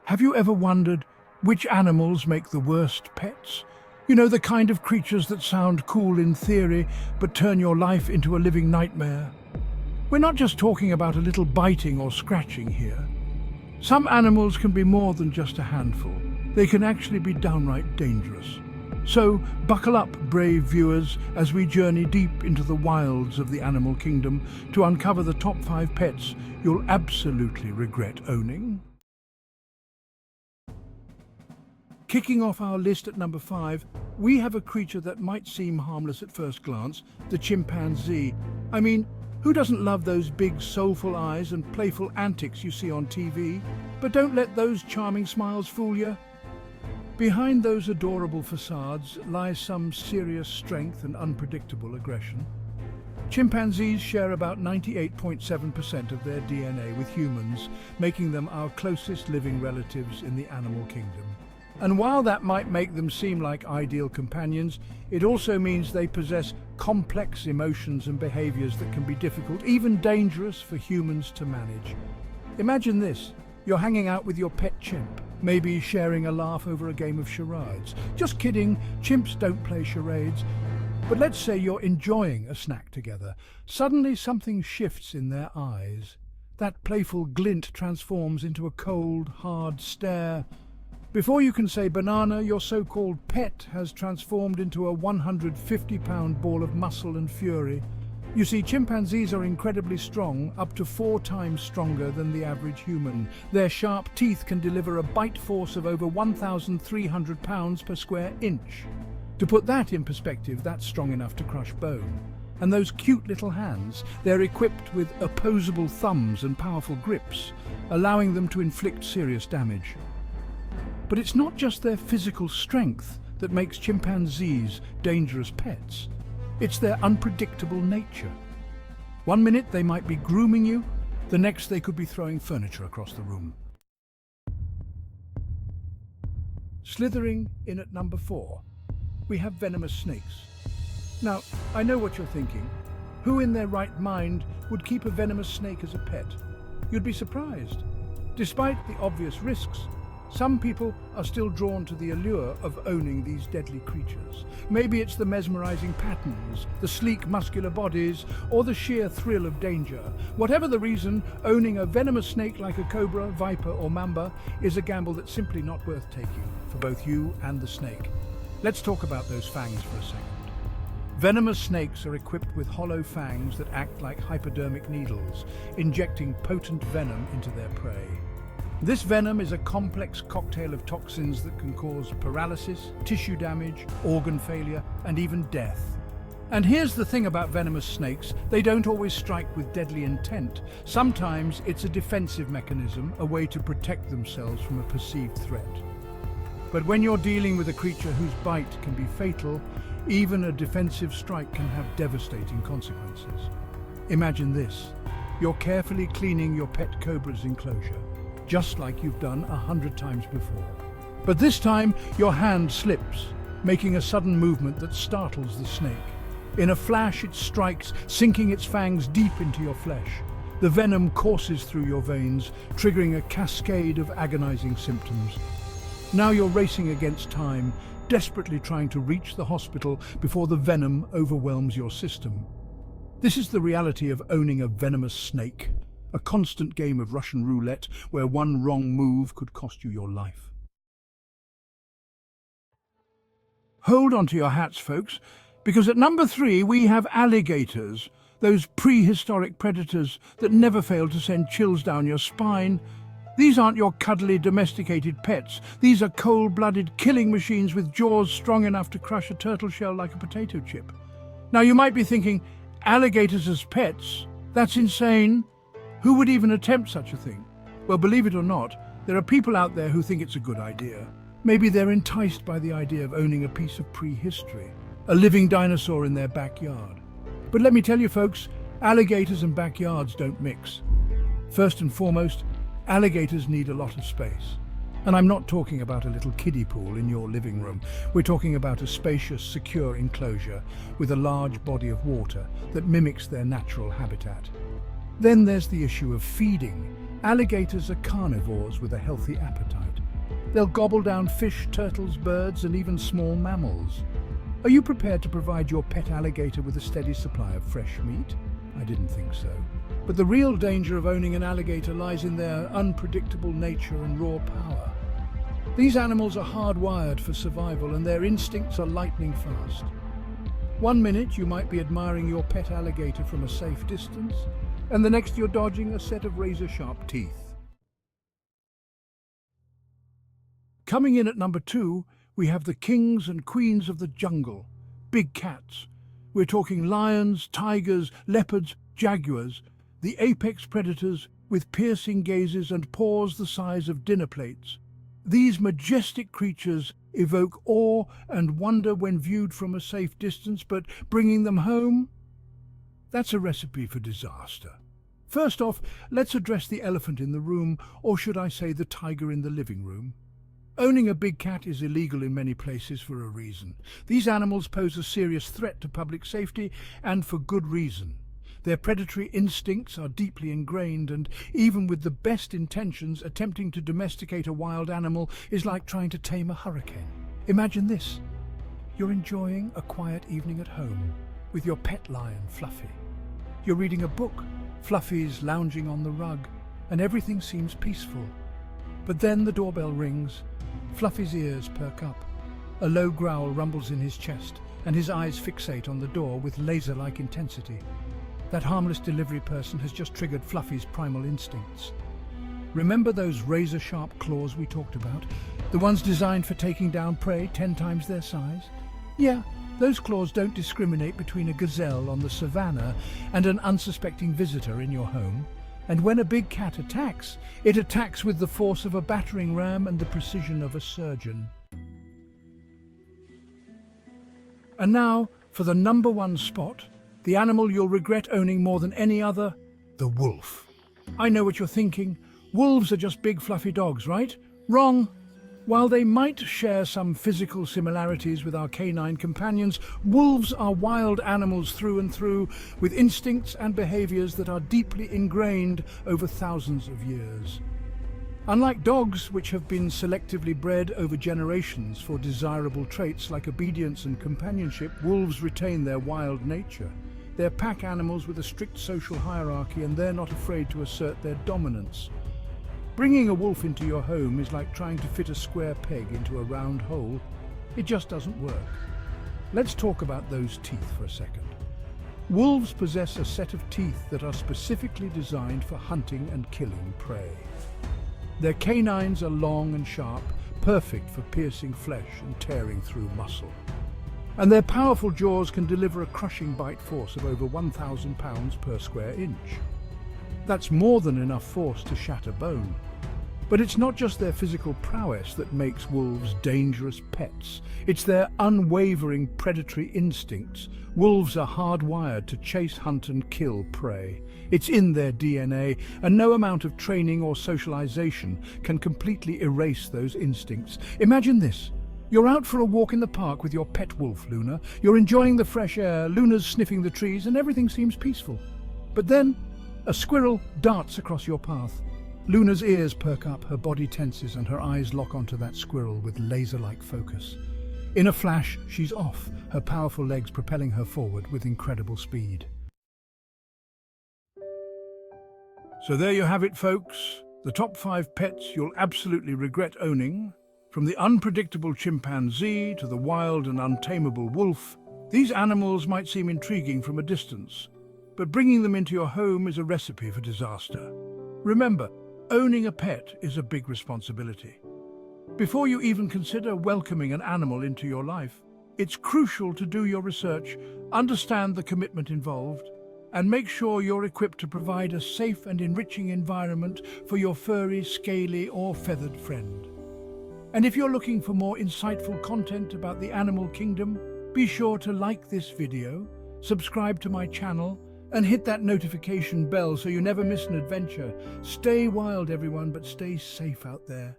Have you ever wondered which animals make the worst pets? You know, the kind of creatures that sound cool in theory, but turn your life into a living nightmare. We're not just talking about a little biting or scratching here. Some animals can be more than just a handful. They can actually be downright dangerous. So, buckle up, brave viewers, as we journey deep into the wilds of the animal kingdom to uncover the top 5 pets you'll absolutely regret owning. Kicking off our list at number 5, we have a creature that might seem harmless at first glance, the chimpanzee. I mean, who doesn't love those big soulful eyes and playful antics you see on TV? But don't let those charming smiles fool you. Behind those adorable facades lies some serious strength and unpredictable aggression. Chimpanzees share about 98.7% of their DNA with humans, making them our closest living relatives in the animal kingdom. And while that might make them seem like ideal companions, it also means they possess complex emotions and behaviors that can be difficult, even dangerous for humans to manage. Imagine this: you're hanging out with your pet chimp, maybe sharing a laugh over a game of charades. Just kidding, chimps don't play charades. But let's say you're enjoying a snack together. Suddenly something shifts in their eyes. That playful glint transforms into a cold, hard stare. Before you can say banana, your so-called pet has transformed into a 150-pound ball of muscle and fury. You see, chimpanzees are incredibly strong, up to 4 times stronger than the average human. Their sharp teeth can deliver a bite force of over 1,300 pounds per square inch. To put that in perspective, that's strong enough to crush bone. And those cute little hands, they're equipped with opposable thumbs and powerful grips, allowing them to inflict serious damage. But it's not just their physical strength that makes chimpanzees dangerous pets. It's their unpredictable nature. One minute they might be grooming you, the next they could be throwing furniture across the room. Slithering in at number 4, we have venomous snakes. Now, I know what you're thinking. Who in their right mind would keep a venomous snake as a pet? You'd be surprised. Despite the obvious risks, some people are still drawn to the allure of owning these deadly creatures. Maybe it's the mesmerizing patterns, the sleek muscular bodies, or the sheer thrill of danger. Whatever the reason, owning a venomous snake like a cobra, viper, or mamba is a gamble that's simply not worth taking for both you and the snake. Let's talk about those fangs for a second. Venomous snakes are equipped with hollow fangs that act like hypodermic needles, injecting potent venom into their prey. This venom is a complex cocktail of toxins that can cause paralysis, tissue damage, organ failure, and even death. And here's the thing about venomous snakes: they don't always strike with deadly intent. Sometimes it's a defensive mechanism, a way to protect themselves from a perceived threat. But when you're dealing with a creature whose bite can be fatal, even a defensive strike can have devastating consequences. Imagine this: you're carefully cleaning your pet cobra's enclosure, just like you've done 100 times before. But this time, your hand slips, making a sudden movement that startles the snake. In a flash, it strikes, sinking its fangs deep into your flesh. The venom courses through your veins, triggering a cascade of agonizing symptoms. Now you're racing against time, desperately trying to reach the hospital before the venom overwhelms your system. This is the reality of owning a venomous snake. A constant game of Russian roulette where one wrong move could cost you your life. Hold on to your hats, folks, because at number 3 we have alligators, those prehistoric predators that never fail to send chills down your spine. These aren't your cuddly domesticated pets. These are cold-blooded killing machines with jaws strong enough to crush a turtle shell like a potato chip. Now you might be thinking, alligators as pets? That's insane. Who would even attempt such a thing? Well, believe it or not, there are people out there who think it's a good idea. Maybe they're enticed by the idea of owning a piece of prehistory, a living dinosaur in their backyard. But let me tell you folks, alligators and backyards don't mix. First and foremost, alligators need a lot of space. And I'm not talking about a little kiddie pool in your living room. We're talking about a spacious, secure enclosure with a large body of water that mimics their natural habitat. Then there's the issue of feeding. Alligators are carnivores with a healthy appetite. They'll gobble down fish, turtles, birds, and even small mammals. Are you prepared to provide your pet alligator with a steady supply of fresh meat? I didn't think so. But the real danger of owning an alligator lies in their unpredictable nature and raw power. These animals are hardwired for survival, and their instincts are lightning fast. One minute you might be admiring your pet alligator from a safe distance, and the next you're dodging a set of razor-sharp teeth. Coming in at number 2, we have the kings and queens of the jungle, big cats. We're talking lions, tigers, leopards, jaguars, the apex predators with piercing gazes and paws the size of dinner plates. These majestic creatures evoke awe and wonder when viewed from a safe distance, but bringing them home? That's a recipe for disaster. First off, let's address the elephant in the room, or should I say the tiger in the living room. Owning a big cat is illegal in many places for a reason. These animals pose a serious threat to public safety, and for good reason. Their predatory instincts are deeply ingrained, and even with the best intentions, attempting to domesticate a wild animal is like trying to tame a hurricane. Imagine this. You're enjoying a quiet evening at home with your pet lion, Fluffy. You're reading a book, Fluffy's lounging on the rug, and everything seems peaceful. But then the doorbell rings. Fluffy's ears perk up. A low growl rumbles in his chest, and his eyes fixate on the door with laser-like intensity. That harmless delivery person has just triggered Fluffy's primal instincts. Remember those razor-sharp claws we talked about? The ones designed for taking down prey 10 times their size? Yeah, those claws don't discriminate between a gazelle on the savannah and an unsuspecting visitor in your home. And when a big cat attacks, it attacks with the force of a battering ram and the precision of a surgeon. And now, for the number 1 spot, the animal you'll regret owning more than any other, the wolf. I know what you're thinking. Wolves are just big fluffy dogs, right? Wrong. While they might share some physical similarities with our canine companions, wolves are wild animals through and through, with instincts and behaviors that are deeply ingrained over thousands of years. Unlike dogs, which have been selectively bred over generations for desirable traits like obedience and companionship, wolves retain their wild nature. They're pack animals with a strict social hierarchy, and they're not afraid to assert their dominance. Bringing a wolf into your home is like trying to fit a square peg into a round hole. It just doesn't work. Let's talk about those teeth for a second. Wolves possess a set of teeth that are specifically designed for hunting and killing prey. Their canines are long and sharp, perfect for piercing flesh and tearing through muscle. And their powerful jaws can deliver a crushing bite force of over 1,000 pounds per square inch. That's more than enough force to shatter bone. But it's not just their physical prowess that makes wolves dangerous pets. It's their unwavering predatory instincts. Wolves are hardwired to chase, hunt, and kill prey. It's in their DNA, and no amount of training or socialization can completely erase those instincts. Imagine this. You're out for a walk in the park with your pet wolf, Luna. You're enjoying the fresh air, Luna's sniffing the trees, and everything seems peaceful. But then, a squirrel darts across your path. Luna's ears perk up, her body tenses, and her eyes lock onto that squirrel with laser-like focus. In a flash, she's off, her powerful legs propelling her forward with incredible speed. So there you have it, folks. The top 5 pets you'll absolutely regret owning. From the unpredictable chimpanzee to the wild and untamable wolf, these animals might seem intriguing from a distance, but bringing them into your home is a recipe for disaster. Remember, owning a pet is a big responsibility. Before you even consider welcoming an animal into your life, it's crucial to do your research, understand the commitment involved, and make sure you're equipped to provide a safe and enriching environment for your furry, scaly, or feathered friend. And if you're looking for more insightful content about the animal kingdom, be sure to like this video, subscribe to my channel, and hit that notification bell so you never miss an adventure. Stay wild, everyone, but stay safe out there.